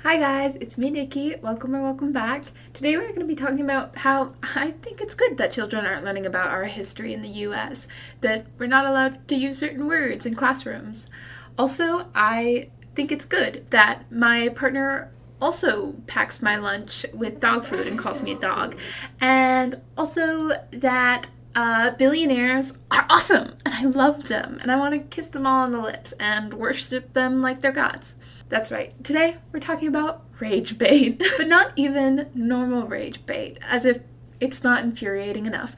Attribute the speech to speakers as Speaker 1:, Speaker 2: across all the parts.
Speaker 1: Hi guys, it's me Nikki. Welcome or welcome back. Today we're going to be talking about how I think it's good that children aren't learning about our history in the US, that we're not allowed to use certain words in classrooms. Also, I think it's good that my partner also packs my lunch with dog food and calls me a dog. And also that billionaires are awesome and I love them and I want to kiss them all on the lips and worship them like they're gods. That's right. Today we're talking about rage bait, but not even normal rage bait, as if it's not infuriating enough.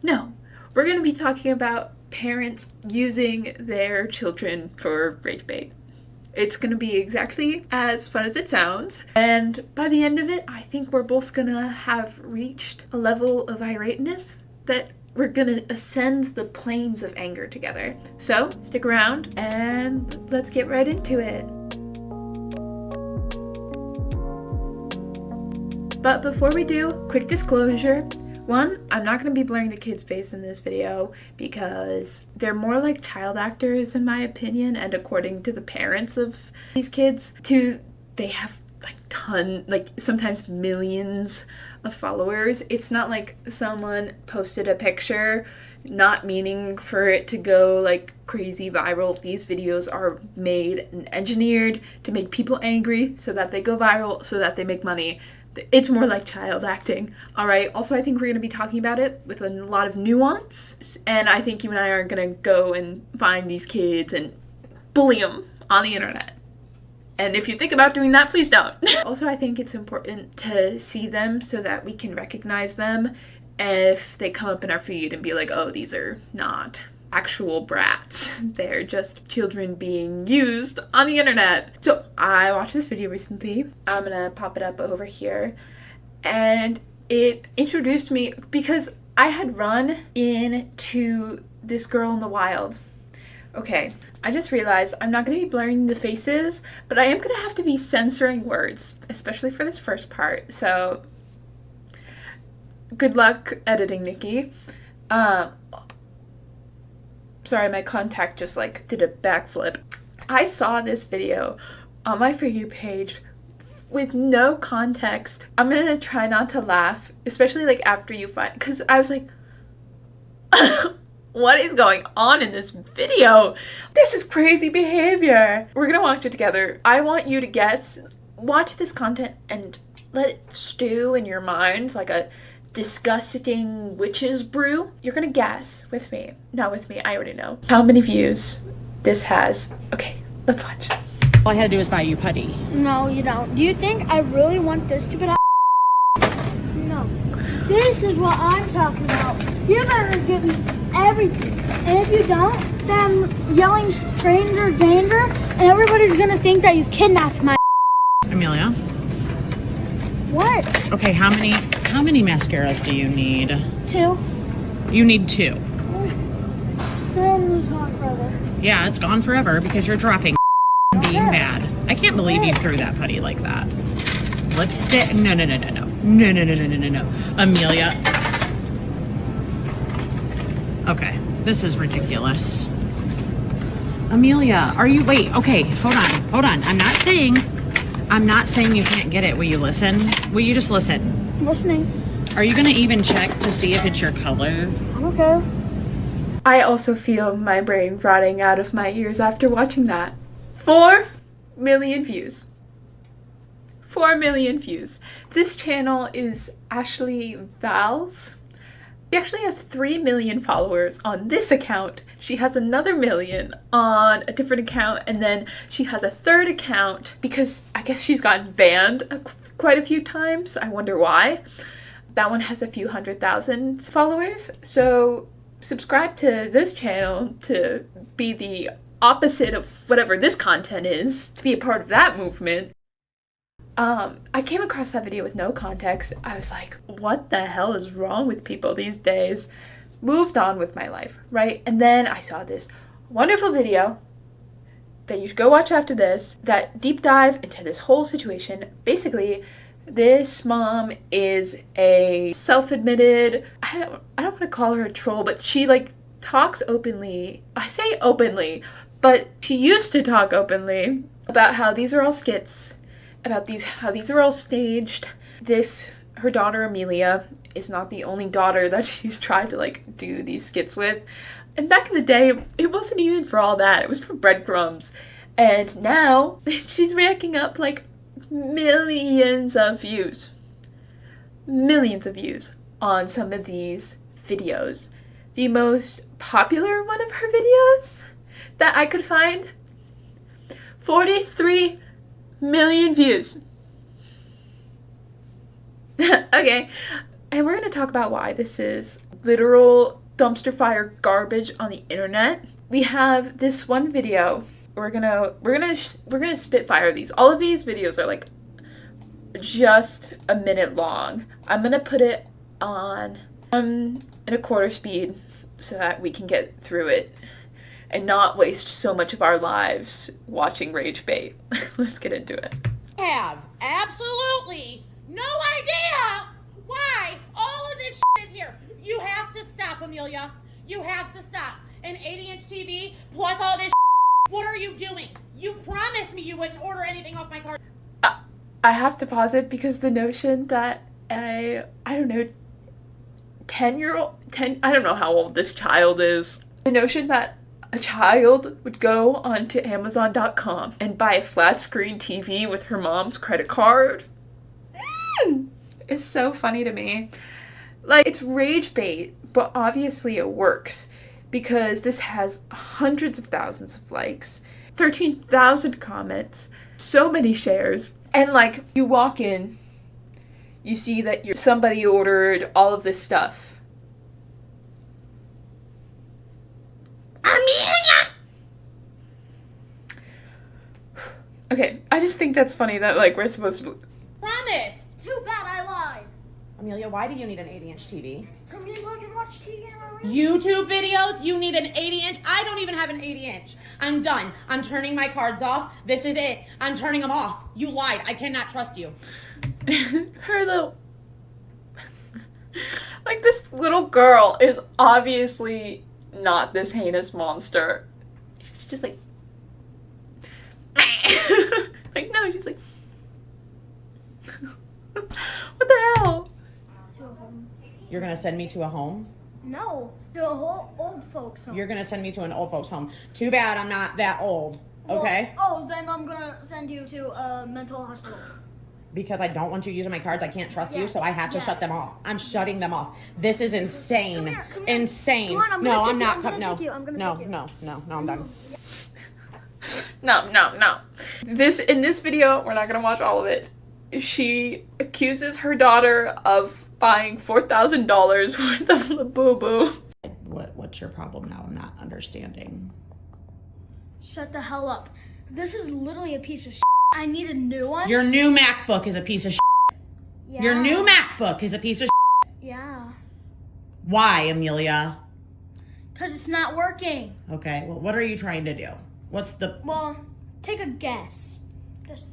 Speaker 1: No, we're going to be talking about parents using their children for rage bait. It's going to be exactly as fun as it sounds, and by the end of it, I think we're both going to have reached a level of irateness that we're going to ascend the planes of anger together. So stick around and let's get right into it. But before we do, quick disclosure. One, I'm not going to be blurring the kid's face in this video because they're more like child actors in my opinion, and according to the parents of these kids. Two, they have sometimes millions of followers. It's not like someone posted a picture not meaning for it to go like crazy viral. These videos are made and engineered to make people angry so that they go viral, so that they make money. It's more like child acting. All right. Also, I think we're going to be talking about it with a lot of nuance. And I think you and I are going to go and find these kids and bully them on the internet. And if you think about doing that, please don't. Also, I think it's important to see them so that we can recognize them if they come up in our feed and be like, oh, these are not actual brats. They're just children being used on the internet. So I watched this video recently. I'm gonna pop it up over here. And it introduced me because I had run into this girl in the wild. Okay, I just realized I'm not going to be blurring the faces, but I am going to have to be censoring words, especially for this first part. So good luck editing, Nikki. Sorry, my contact just did a backflip. I saw this video on my For You page with no context. I'm gonna try not to laugh, especially after you find, because I was like, what is going on in this video? This is crazy behavior. We're gonna watch it together. I want you to guess. Watch this content and let it stew in your mind like a disgusting witch's brew. You're gonna guess with me. Not with me, I already know. How many views this has. Okay, let's watch.
Speaker 2: All I had to do was buy you putty.
Speaker 3: No, you don't. Do you think I really want this stupid No. This is what I'm talking about. You better give me everything. And if you don't, then I'm yelling stranger danger, and everybody's gonna think that you kidnapped my
Speaker 2: Amelia.
Speaker 3: What?
Speaker 2: Okay, how many mascaras do you need?
Speaker 3: 2.
Speaker 2: You need 2.
Speaker 3: Then it's gone forever.
Speaker 2: Yeah, it's gone forever because you're dropping and being mad. I can't believe you threw that putty like that. Lipstick? No. No. Amelia. Okay, this is ridiculous. Amelia, are you, wait, okay, hold on. I'm not saying you can't get it. Will you listen? Will you just listen?
Speaker 3: I'm listening.
Speaker 2: Are you gonna even check to see if it's your color?
Speaker 3: Okay.
Speaker 1: I also feel my brain rotting out of my ears after watching that. 4 million views. 4 million views. This channel is Ashley Val's. She actually has 3 million followers on this account. She has another million on a different account, and then she has a third account because I guess she's gotten banned quite a few times. I wonder why. That one has a few 100,000 followers. So subscribe to this channel to be the opposite of whatever this content is, to be a part of that movement. I came across that video with no context. I was like, what the hell is wrong with people these days? Moved on with my life, right? And then I saw this wonderful video that you should go watch after this that deep dive into this whole situation. Basically, this mom is a self-admitted, I don't want to call her a troll, but she talks openly. I say openly, but she used to talk openly about how these are all skits about how these are all staged. Her daughter Amelia is not the only daughter that she's tried to like do these skits with. And back in the day, it wasn't even for all that. It was for breadcrumbs. And now she's racking up like millions of views. Millions of views on some of these videos. The most popular one of her videos that I could find, 43 million views. Okay, and we're going to talk about why this is literal dumpster fire garbage on the internet. We have this one video. We're gonna spitfire these. All of these videos are like just a minute long. I'm gonna put it on in a quarter speed so that we can get through it and not waste so much of our lives watching rage bait. Let's get into it.
Speaker 2: Have absolutely no idea why all of this shit is here. You have to stop, Amelia. You have to stop. An 80-inch TV plus all this shit. What are you doing? You promised me you wouldn't order anything off my card.
Speaker 1: I have to pause it because the notion that I don't know, 10, I don't know how old this child is. The notion that a child would go onto Amazon.com and buy a flat screen TV with her mom's credit card is so funny to me. Like, it's rage bait, but obviously it works because this has hundreds of thousands of likes, 13,000 comments, so many shares, and like, you walk in, you see that somebody ordered all of this stuff. Amelia! Okay, I just think that's funny that like we're supposed to...
Speaker 2: Promise!
Speaker 3: Too bad I lied.
Speaker 2: Amelia, why do you need an 80-inch TV?
Speaker 3: So me I can watch TV in my room.
Speaker 2: YouTube videos? You need an 80-inch? I don't even have an 80-inch. I'm done. I'm turning my cards off. This is it. I'm turning them off. You lied. I cannot trust you.
Speaker 1: Her little... like, this little girl is obviously not this heinous monster. She's just like... like, no, she's like... what the hell?
Speaker 3: To a home.
Speaker 2: You're going to send me to a home?
Speaker 3: No, to a whole old folks home.
Speaker 2: You're going to send me to an old folks home. Too bad I'm not that old, okay?
Speaker 3: Well, oh, then I'm going to send you to a mental hospital.
Speaker 2: Because I don't want you using my cards. I can't trust you,
Speaker 3: Yes,
Speaker 2: so I have to shut them off. I'm shutting them off. This is insane.
Speaker 3: Come here.
Speaker 2: Insane.
Speaker 3: Come on, I'm
Speaker 2: no,
Speaker 3: gonna
Speaker 2: I'm
Speaker 3: take you.
Speaker 2: not.
Speaker 3: I'm gonna
Speaker 2: No,
Speaker 3: take you. I'm gonna
Speaker 2: no,
Speaker 3: take you.
Speaker 2: no, I'm done.
Speaker 1: No. In this video, we're not gonna watch all of it. She accuses her daughter of buying $4,000 worth of Labubu.
Speaker 2: What's your problem now? I'm not understanding.
Speaker 3: Shut the hell up. This is literally a piece of shit. I need a new one.
Speaker 2: Your new MacBook is a piece of shit.
Speaker 3: Yeah.
Speaker 2: Your new MacBook is a piece of shit.
Speaker 3: Yeah.
Speaker 2: Why, Amelia?
Speaker 3: Because it's not working.
Speaker 2: Okay, well, what are you trying to do? What's the...
Speaker 3: Well, take a guess. Just...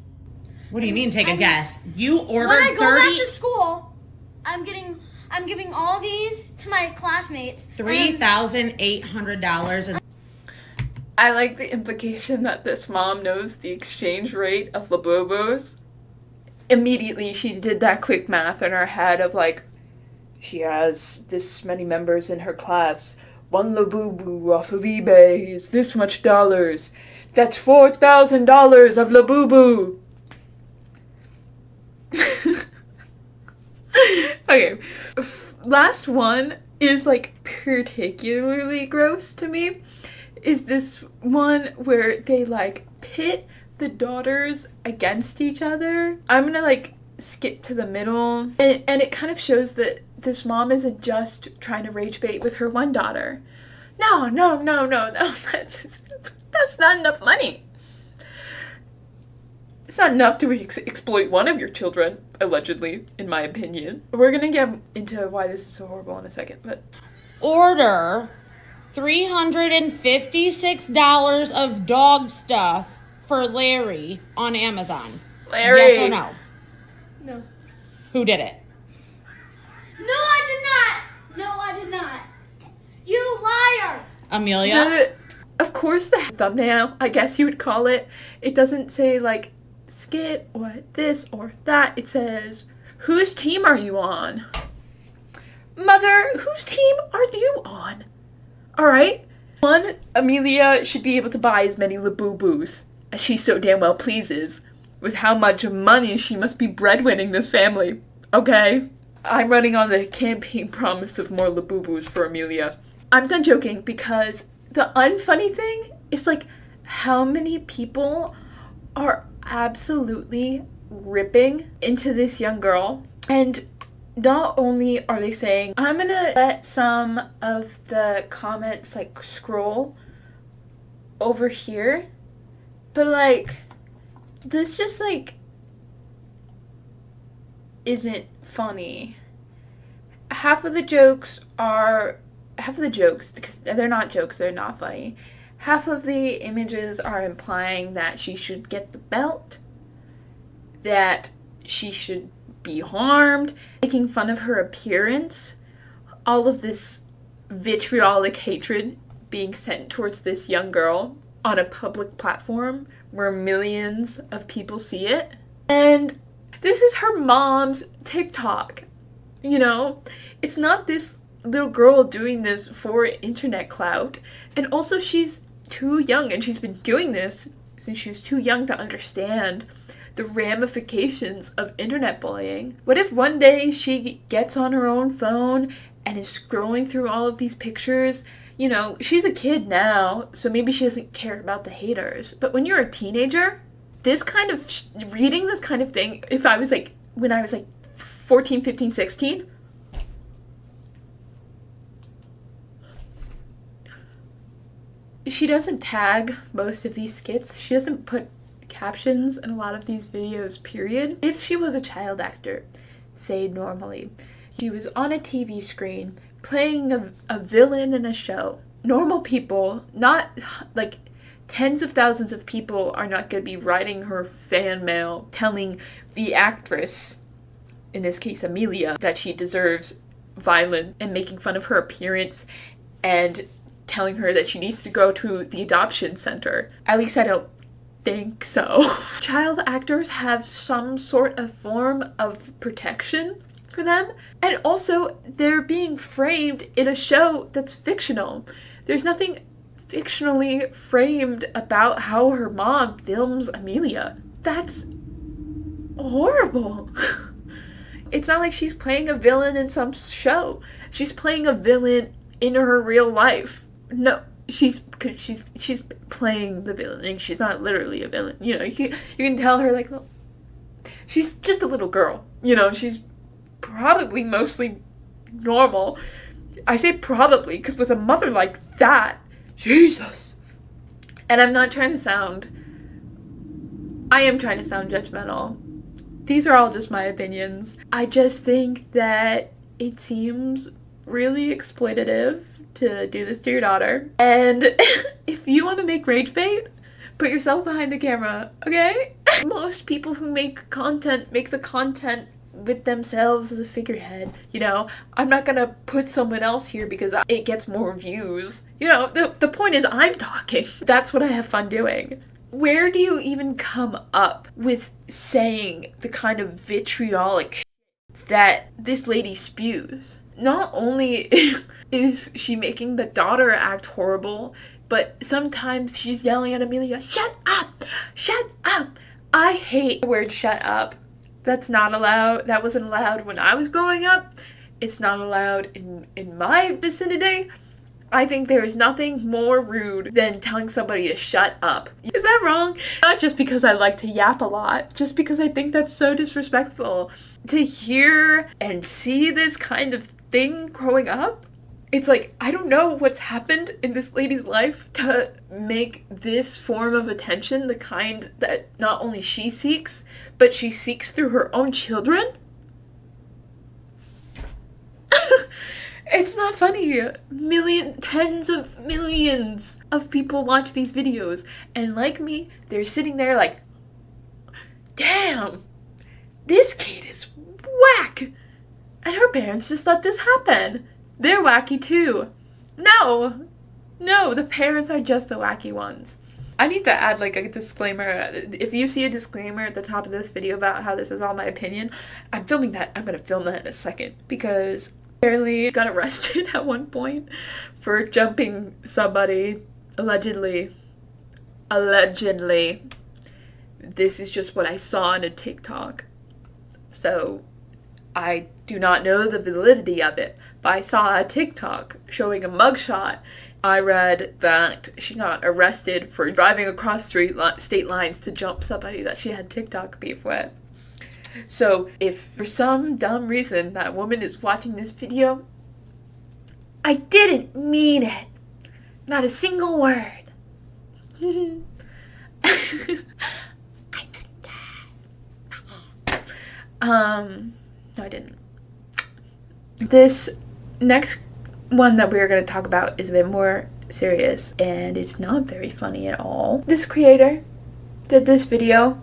Speaker 2: What do you mean, take a guess? You ordered
Speaker 3: When I go
Speaker 2: 30...
Speaker 3: back to school, I'm giving all these to my classmates.
Speaker 2: $3,800.
Speaker 1: I like the implication that this mom knows the exchange rate of Labubus. Immediately, she did that quick math in her head of like, she has this many members in her class. One Labubu off of eBay is this much dollars. That's $4,000 of Labubu. Okay, last one is like particularly gross to me. Is this one where they like pit the daughters against each other. I'm gonna like skip to the middle, and it kind of shows that this mom isn't just trying to rage bait with her one daughter. No, that's not enough money. It's not enough to exploit one of your children, allegedly, in my opinion. We're gonna get into why this is so horrible in a second, but...
Speaker 2: Order $356 of dog stuff for Larry on Amazon.
Speaker 1: Larry!
Speaker 2: Yes or no?
Speaker 3: No.
Speaker 2: Who did it?
Speaker 3: No, I did not. No, I did not. You liar.
Speaker 2: Amelia?
Speaker 1: Of course, the thumbnail, I guess you would call it, it doesn't say, like, skit or this or that. It says, whose team are you on? Mother, whose team are you on? Alright? One, Amelia should be able to buy as many Labubu's as she so damn well pleases, with how much money she must be breadwinning this family. Okay? I'm running on the campaign promise of more Labubu's for Amelia. I'm done joking because the unfunny thing is like how many people are absolutely ripping into this young girl. And not only are they saying, I'm gonna let some of the comments like scroll over here, but like this just like isn't funny. Half of the jokes, because they're not jokes, they're not funny. Half of the images are implying that she should get the belt, that she should be harmed, making fun of her appearance. All of this vitriolic hatred being sent towards this young girl on a public platform where millions of people see it. And this is her mom's TikTok. You know, it's not this little girl doing this for internet clout. And also she's too young, and she's been doing this since she was too young to understand the ramifications of internet bullying. What if one day she gets on her own phone and is scrolling through all of these pictures? You know, she's a kid now, so maybe she doesn't care about the haters. But when you're a teenager, this kind of reading this kind of thing, if I was like, when I was like 14, 15, 16, she doesn't tag most of these skits. She doesn't put captions in a lot of these videos, period. If she was a child actor, say normally, she was on a TV screen playing a villain in a show. Normal people, not like tens of thousands of people, are not going to be writing her fan mail telling the actress, in this case Amelia, that she deserves violence and making fun of her appearance and telling her that she needs to go to the adoption center. At least I don't think so. Child actors have some sort of form of protection for them, and also they're being framed in a show that's fictional. There's nothing fictionally framed about how her mom films Amelia. That's horrible. It's not like she's playing a villain in some show. She's playing a villain in her real life. No, she's playing the villain. Like, she's not literally a villain. You know, you can tell her, like, she's just a little girl. You know, she's probably mostly normal. I say probably because with a mother like that, Jesus. And I am trying to sound judgmental. These are all just my opinions. I just think that it seems really exploitative to do this to your daughter. And if you want to make rage bait, put yourself behind the camera, okay? Most people who make the content with themselves as a figurehead. You know, I'm not gonna put someone else here because it gets more views. You know, the point is I'm talking. That's what I have fun doing. Where do you even come up with saying the kind of vitriolic shit that this lady spews? Not only is she making the daughter act horrible, but sometimes she's yelling at Amelia, "Shut up! Shut up!" I hate the word "shut up." That's not allowed. That wasn't allowed when I was growing up. It's not allowed in my vicinity. I think there is nothing more rude than telling somebody to shut up. Is that wrong? Not just because I like to yap a lot, just because I think that's so disrespectful. To hear and see this kind of thing growing up, it's like, I don't know what's happened in this lady's life to make this form of attention the kind that not only she seeks, but she seeks through her own children. It's not funny. Tens of millions of people watch these videos, and like me, they're sitting there like, damn, this kid is whack. And her parents just let this happen. They're wacky too. No, the parents are just the wacky ones. I need to add like a disclaimer. If you see a disclaimer at the top of this video about how this is all my opinion, I'm filming that. I'm gonna film that in a second because apparently got arrested at one point for jumping somebody allegedly. This is just what I saw on a TikTok. So I do not know the validity of it, but I saw a TikTok showing a mugshot. I read that she got arrested for driving across state lines to jump somebody that she had TikTok beef with. So if for some dumb reason that woman is watching this video, I didn't mean it. Not a single word. I meant that. No, I didn't. This next one that we're going to talk about is a bit more serious and it's not very funny at all. This creator did this video,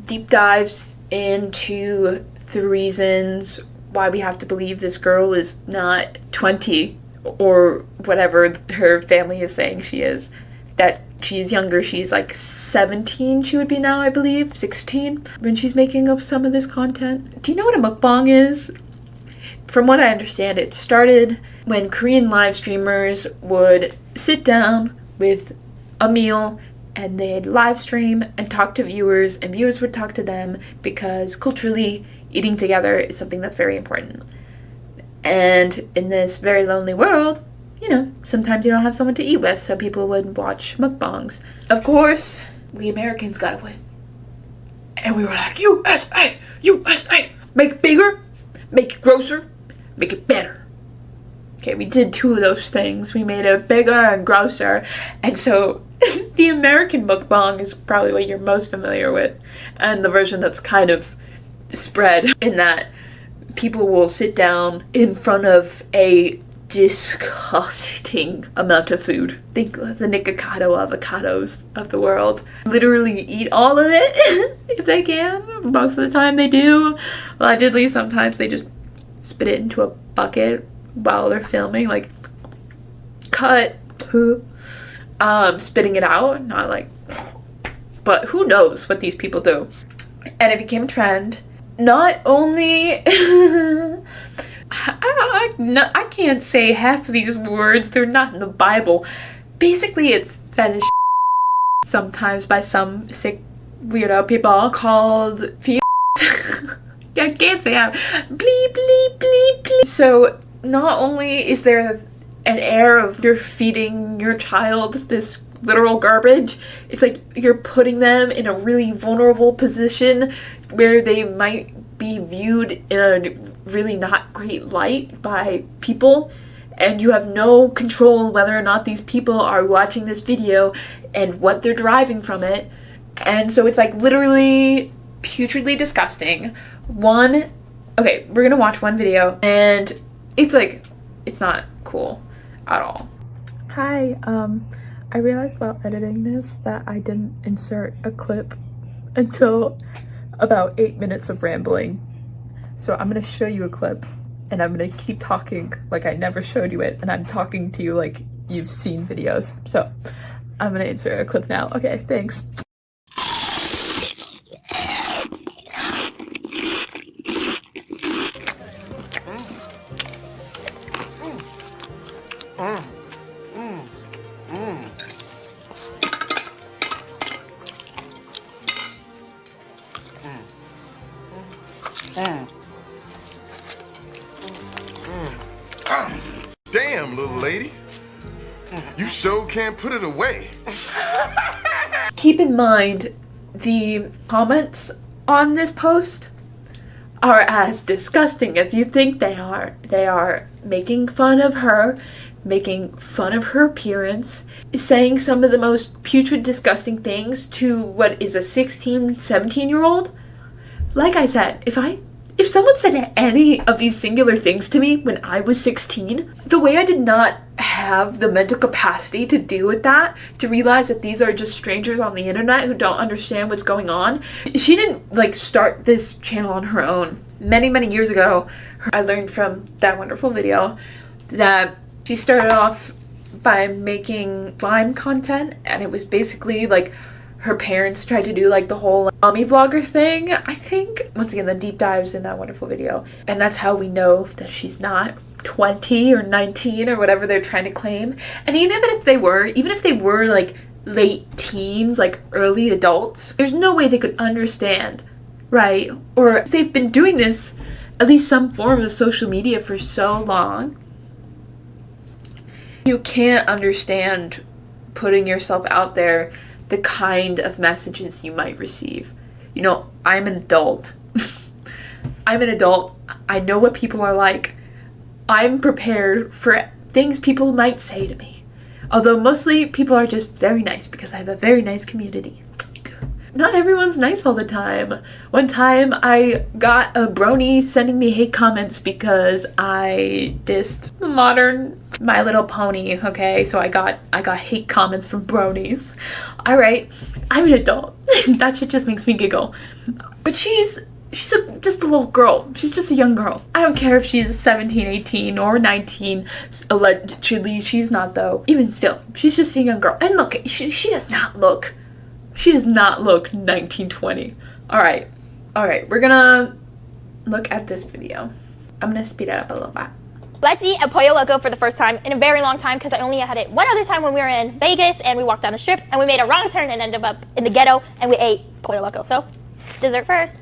Speaker 1: deep dives into the reasons why we have to believe this girl is not 20 or whatever her family is saying she is, that she is younger. She's like 17 she would be now, I believe, 16 when she's making up some of this content. Do you know what a mukbang is? From what I understand, it started when Korean live streamers would sit down with a meal and they'd live stream and talk to viewers, and viewers would talk to them because culturally eating together is something that's very important. And in this very lonely world, you know, sometimes you don't have someone to eat with, so people would watch mukbangs. Of course, we Americans got away. And we were like, USA, USA, make it bigger, make it grosser, make it better. Okay, we did two of those things. We made it bigger and grosser. And so the American mukbang is probably what you're most familiar with, and the version that's kind of spread in that people will sit down in front of a disgusting amount of food. Think of the Nikocado avocados of the world. Literally eat all of it if they can. Most of the time they do. Allegedly, sometimes they just spit it into a bucket while they're filming, like cut, spitting it out, not like, but who knows what these people do. And it became a trend. Not only I can't say half of these words, they're not in the Bible. Basically it's fetish sometimes by some sick weirdo people called I can't say how. Bleep, bleep, bleep, bleep. So not only is there an air of you're feeding your child this literal garbage, it's like you're putting them in a really vulnerable position where they might be viewed in a really not great light by people, and you have no control whether or not these people are watching this video and what they're deriving from it. And so it's like literally putridly disgusting. Okay, we're gonna watch one video and it's like, it's not cool at all. Hi, I realized while editing this that I didn't insert a clip until about 8 minutes of rambling. So I'm gonna show you a clip and I'm gonna keep talking like I never showed you it, and I'm talking to you like you've seen videos. So I'm gonna insert a clip now. Okay, thanks.
Speaker 4: Damn, little lady. You sure can't put it away.
Speaker 1: Keep in mind, the comments on this post are as disgusting as you think they are. They are making fun of her, making fun of her appearance, saying some of the most putrid, disgusting things to what is a 16, 17-year-old. Like I said, if someone said any of these singular things to me when I was 16, the way I did not have the mental capacity to deal with that, to realize that these are just strangers on the internet who don't understand what's going on. She didn't like start this channel on her own. Many, many years ago, I learned from that wonderful video that she started off by making slime content, and it was basically like her parents tried to do like the whole mommy vlogger thing, I think. Once again, the deep dives in that wonderful video. And that's how we know that she's not 20 or 19 or whatever they're trying to claim. And even if they were like late teens, like early adults, there's no way they could understand, right? Or they've been doing this, at least some form of social media, for so long. You can't understand putting yourself out there, the kind of messages you might receive. You know, I'm an adult. I'm an adult. I know what people are like. I'm prepared for things people might say to me. Although mostly people are just very nice because I have a very nice community. Not everyone's nice all the time. One time I got a brony sending me hate comments because I dissed the modern My Little Pony, okay? So I got hate comments from bronies. Alright, I'm an adult. That shit just makes me giggle. But she's just a little girl. She's just a young girl. I don't care if she's 17, 18, or 19. Allegedly, she's not though. Even still, she's just a young girl. And look, she does not look 1920. Alright, we're gonna look at this video. I'm gonna speed it up a little bit.
Speaker 5: Let's eat a Pollo Loco for the first time in a very long time, because I only had it one other time when we were in Vegas and we walked down the strip and we made a wrong turn and ended up in the ghetto and we ate Pollo Loco. So, dessert first.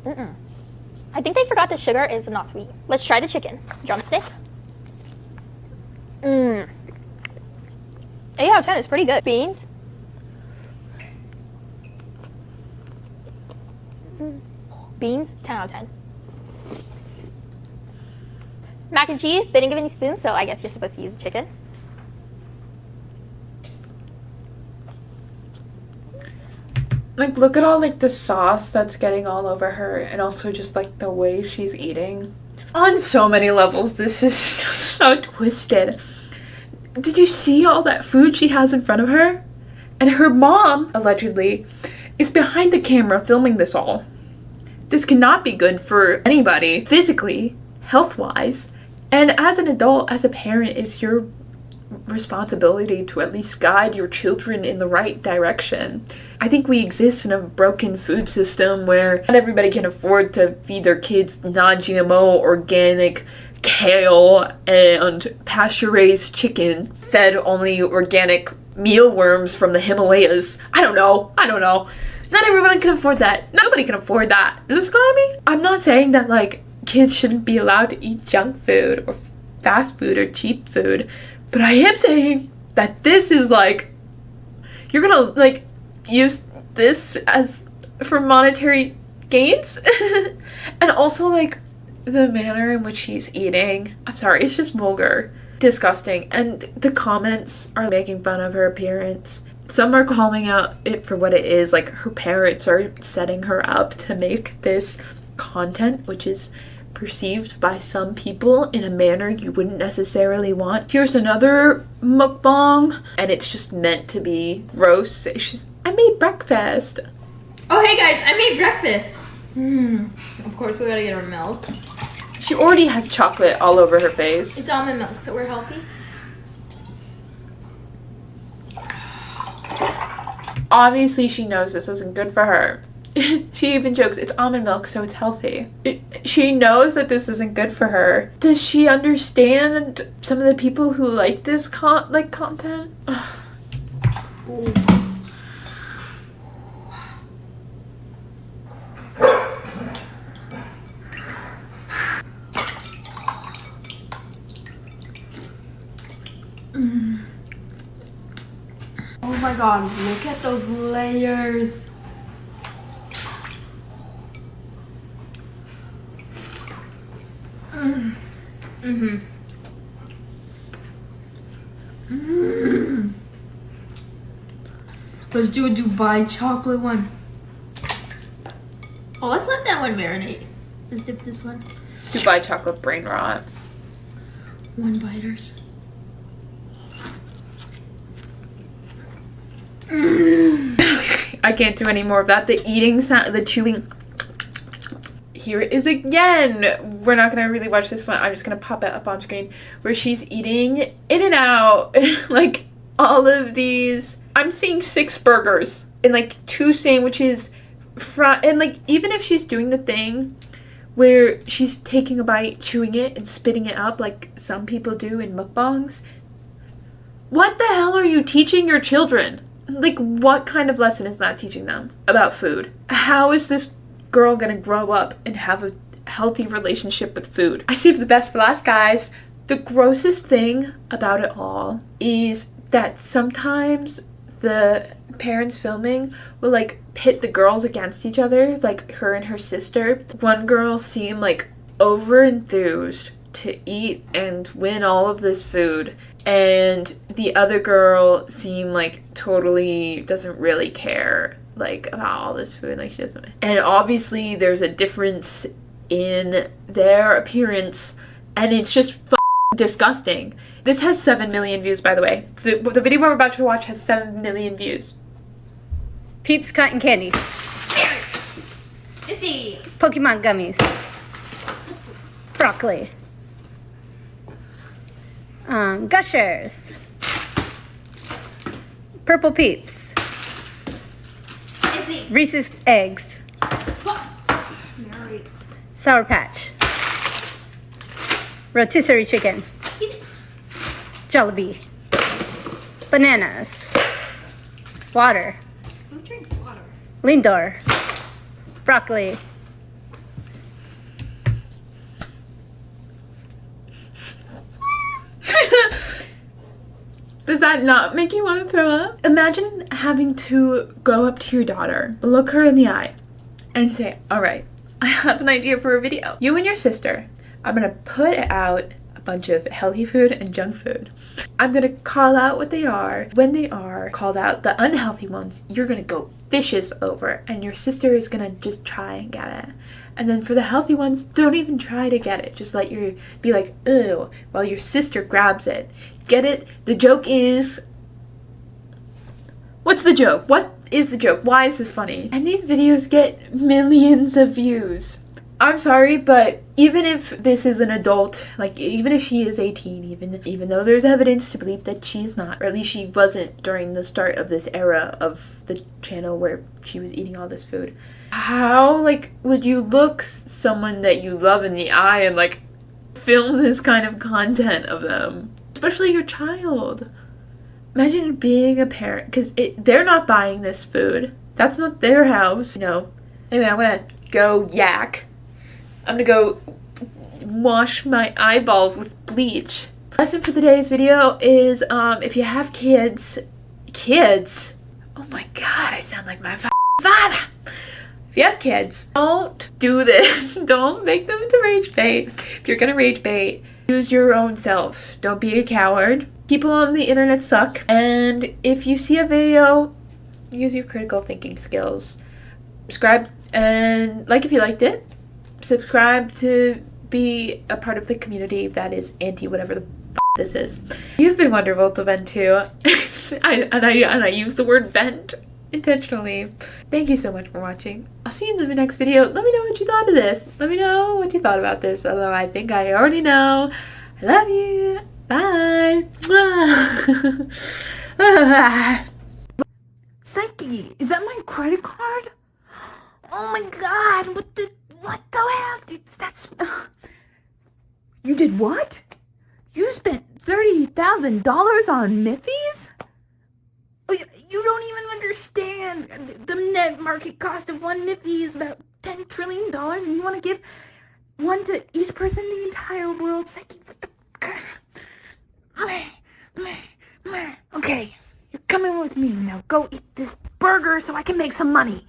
Speaker 5: I think they forgot the sugar is not sweet. Let's try the chicken. Drumstick. 8 out of 10 is pretty good. Beans. Beans, 10 out of 10. Mac and cheese, they didn't give any spoons, so I guess you're supposed to use chicken.
Speaker 1: Like, look at all like the sauce that's getting all over her, and also just like the way she's eating. On so many levels, this is just so twisted. Did you see all that food she has in front of her? And her mom, allegedly, is behind the camera filming this all. This cannot be good for anybody, physically, health-wise. And as an adult, as a parent, it's your responsibility to at least guide your children in the right direction. I think we exist in a broken food system where not everybody can afford to feed their kids non-GMO, organic kale and pasture-raised chicken, fed only organic mealworms from the Himalayas. I don't know. Not everyone can afford that. Nobody can afford that in this economy. I'm not saying that like kids shouldn't be allowed to eat junk food or fast food or cheap food, but I am saying that this is like, you're gonna like use this as for monetary gains. And also like the manner in which she's eating, I'm sorry, it's just vulgar, disgusting. And the comments are making fun of her appearance. Some are calling out it for what it is, like her parents are setting her up to make this content, which is perceived by some people in a manner you wouldn't necessarily want. Here's another mukbang, and it's just meant to be gross. I made breakfast.
Speaker 6: Oh, hey guys, I made breakfast. Of course, we gotta get our milk.
Speaker 1: She already has chocolate all over her face.
Speaker 6: It's almond milk, so we're healthy.
Speaker 1: Obviously, she knows this isn't good for her. She even jokes, it's almond milk, so it's healthy. She knows that this isn't good for her. Does she understand some of the people who like this content?
Speaker 6: Oh my god, look at those layers. Let's do a Dubai chocolate one. Oh, let's let that one marinate. Let's dip this one.
Speaker 1: Dubai chocolate brain rot.
Speaker 6: One biters.
Speaker 1: I can't do any more of that. The eating sound, the chewing. here it is again. We're not gonna really watch this one. I'm just gonna pop it up on screen where she's eating In-N-Out. Like all of these. I'm seeing 6 burgers and like 2 sandwiches. And like even if she's doing the thing where she's taking a bite, chewing it, and spitting it up like some people do in mukbangs, what the hell are you teaching your children? Like, what kind of lesson is that teaching them about food? How is this girl gonna grow up and have a healthy relationship with food? I saved the best for last, guys. The grossest thing about it all is that sometimes the parents filming will like pit the girls against each other, like her and her sister. One girl seemed like over enthused to eat and win all of this food, and the other girl seemed like totally doesn't really care like about all this food, like she doesn't. And obviously there's a difference in their appearance, and it's just disgusting. This has 7 million views, by the way. The video we're about to watch has 7 million views.
Speaker 7: Peeps Cotton Candy.
Speaker 6: Izzy.
Speaker 7: Pokemon Gummies. Broccoli. Gushers. Purple Peeps.
Speaker 6: Izzy.
Speaker 7: Reese's Eggs.
Speaker 6: Mary.
Speaker 7: Sour Patch. Rotisserie Chicken. Jollibee. Bananas. Water.
Speaker 6: Who drinks water?
Speaker 7: Lindor. Broccoli.
Speaker 1: Does that not make you want to throw up? Imagine having to go up to your daughter, look her in the eye, and say, all right, I have an idea for a video. You and your sister, I'm gonna put out a bunch of healthy food and junk food. I'm gonna call out what they are. When they are called out, the unhealthy ones, you're gonna go vicious over, and your sister is gonna just try and get it. And then for the healthy ones, don't even try to get it. Just let your, be like, ew, while your sister grabs it. Get it? The joke is, what's the joke? What is the joke? Why is this funny? And these videos get millions of views. I'm sorry, but even if this is an adult, like even if she is 18, even though there's evidence to believe that she's not, or at least she wasn't during the start of this era of the channel where she was eating all this food, how like would you look someone that you love in the eye and like film this kind of content of them? Especially your child. Imagine being a parent, because they're not buying this food. That's not their house, you know. Anyway, I'm gonna go yak. I'm gonna go wash my eyeballs with bleach. Lesson for today's video is if you have kids, oh my god, I sound like my father. If you have kids, don't do this. Don't make them into rage bait. If you're gonna rage bait, use your own self. Don't be a coward. People on the internet suck. And if you see a video, use your critical thinking skills. Subscribe and like if you liked it. Subscribe to be a part of the community that is anti whatever the this is. You've been wonderful to vent to. I use the word vent intentionally. Thank you so much for watching. I'll see you in the next video. Let me know what you thought of this. Let me know what you thought about this, although I think I already know. I love you. Bye.
Speaker 3: Psyche, is that my credit card? Oh my god, what the hell? That's... You did what? You spent $30,000 on Miffys? Oh, you don't even understand. The net market cost of one Miffy is about $10 trillion, and you want to give one to each person in the entire world? Psyche, what the... Okay, you're coming with me now. Go eat this burger so I can make some money.